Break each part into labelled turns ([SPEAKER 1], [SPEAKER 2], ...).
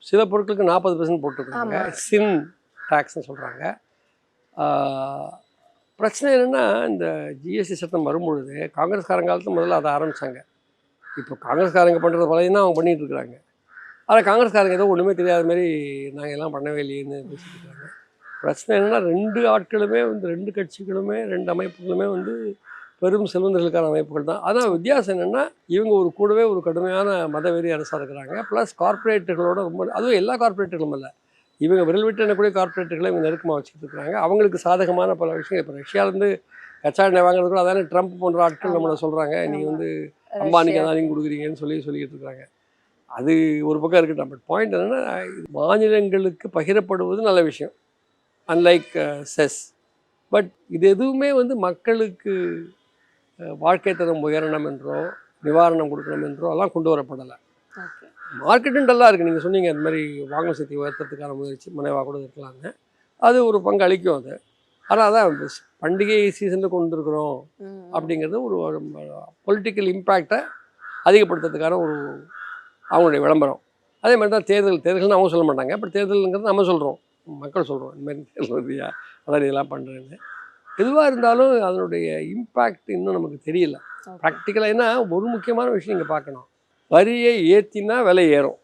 [SPEAKER 1] சில பொருட்களுக்கு 40% போட்டிருக்காங்க, சின் டேக்ஸ்ன்னு சொல்கிறாங்க. பிரச்சனை என்னென்னா, இந்த ஜிஎஸ்டி சட்டம் வரும்பொழுது காங்கிரஸ்காரங்க காலத்தில் முதல்ல அதை ஆரம்பித்தாங்க. இப்போ காங்கிரஸ்காரங்க பண்ணுறது பழையதான் அவங்க பண்ணிகிட்டு இருக்கிறாங்க. ஆனால் காங்கிரஸ்காரங்க ஏதோ ஒன்றுமே தெரியாத மாதிரி நாங்கள் எல்லாம் பண்ணவே இல்லைன்னு பேசிட்டு இருக்காங்க. பிரச்சனை என்னென்னா, 2 ஆட்களுமே வந்து 2 கட்சிகளுமே 2 அமைப்புகளுமே வந்து பெரும் செல்வந்தர்களுக்கான அமைப்புகள் தான். ஆனால் வித்தியாசம் என்னென்னா, இவங்க ஒரு கூடவே ஒரு கடுமையான மதவெறி அரசாக இருக்கிறாங்க. ப்ளஸ் கார்ப்பரேட்டுகளோட ரொம்ப, அதுவும் எல்லா கார்ப்பரேட்டுகளும் இல்லை, இவங்க விரல் விட்டு எண்ணக்கூடிய கார்ப்பரேட்டுகளை இவங்க நெருக்கமாக வச்சுட்டு இருக்கிறாங்க. அவங்களுக்கு சாதகமான பல விஷயங்கள். இப்போ ரஷ்யாவிலேருந்து கச்சா எண்ணெய் வாங்குறதுக்கு அதானே ட்ரம்ப் போன்ற ஆட்கள் நம்மளை சொல்கிறாங்க, நீங்கள் வந்து அம்பானிக்கு அதானிக்கு கொடுக்குறீங்கன்னு சொல்லிக்கிட்டு இருக்கிறாங்க. அது ஒரு பக்கம் இருக்கட்டும். பட் பாயிண்ட் என்னென்னா, மாநிலங்களுக்கு பகிரப்படுவது நல்ல விஷயம், அன்லைக் செஸ். பட் இது எதுவுமே வந்து மக்களுக்கு வாழ்க்கை தரம் உயரணும் என்றோ நிவாரணம் கொடுக்கணும் என்றோ எல்லாம் கொண்டு வரப்படலை. மார்க்கெட்டும் டல்லாக இருக்குது. நீங்கள் சொன்னீங்க அந்த மாதிரி வாங்கும் சக்தி உயர்த்தத்துக்கான முனைவாக கூட இருக்கலாம்னு. அது ஒரு பங்கு அளிக்கும் அது. ஆனால் அதான் பண்டிகை சீசனில் கொண்டு இருக்கிறோம் அப்படிங்கிறது ஒரு பொலிட்டிக்கல் இம்பேக்டை அதிகப்படுத்துறதுக்கான ஒரு அவங்களுடைய விளம்பரம். அதே மாதிரி தான் தேர்தல்னு அவங்க சொல்ல மாட்டாங்க. பட் தேர்தலுங்கிறது நம்ம சொல்கிறோம், மக்கள் சொல்கிறோம், இந்த மாதிரி தேர்தல் வருதியா அதான் இதெல்லாம் பண்ணுறேன்னு. எதுவாக இருந்தாலும் அதனுடைய இம்பேக்ட் இன்னும் நமக்கு தெரியல ப்ராக்டிக்கலாக. ஏன்னா ஒரு முக்கியமான விஷயம் இங்கே பார்க்கணும், வரியை ஏற்றினா விலை ஏறும்,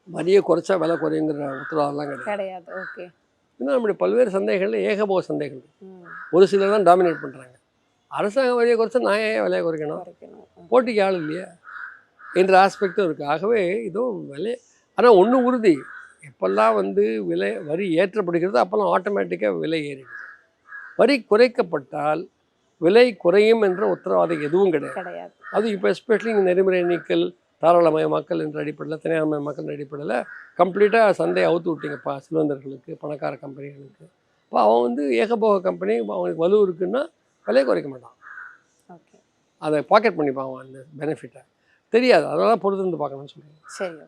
[SPEAKER 1] வரியை குறைச்சா விலை குறையுங்கிற உத்தரவாதெல்லாம் கிடையாது.
[SPEAKER 2] ஓகே.
[SPEAKER 1] இன்னும் நம்முடைய பல்வேறு சந்தைகளில் ஏகபோக சந்தைகள் ஒரு சிலர் தான் டாமினேட் பண்ணுறாங்க. அரசாங்கம் வரியை குறைச்சா நான் ஏன் விலையை குறைக்கணும், போட்டிக்கு ஆள் இல்லையா என்ற ஆஸ்பெக்டும் இருக்குது. ஆகவே இதோ விலை, ஆனால் ஒன்று உறுதி, எப்பெல்லாம் வந்து வரி ஏற்றப்படுகிறது அப்போல்லாம் ஆட்டோமேட்டிக்காக விலை ஏறிடுது. வரி குறைக்கப்பட்டால் விலை குறையும் என்ற உத்தரவாதம் எதுவும் கிடையாது. அது இப்போ எஸ்பெஷலி இங்கே நெறிமுறை நீக்கல், தாராளமயமாக்கல் என்ற அடிப்படையில், தனியார்மயமாக்கல் என்ற அடிப்படையில் கம்ப்ளீட்டாக சந்தையை அவுத்து விட்டீங்கப்பா செல்வந்தர்களுக்கு, பணக்கார கம்பெனிகளுக்கு. இப்போ அவன் வந்து ஏகபோக கம்பெனி, அவனுக்கு வலு இருக்குன்னா விலையை குறைக்க மாட்டான், அதை பாக்கெட் பண்ணிப்பான் அந்த பெனிஃபிட்டை. தெரியாது, அதனால பொறுத்து பார்க்கணும்னு சொல்லுவேன்.
[SPEAKER 2] சரி.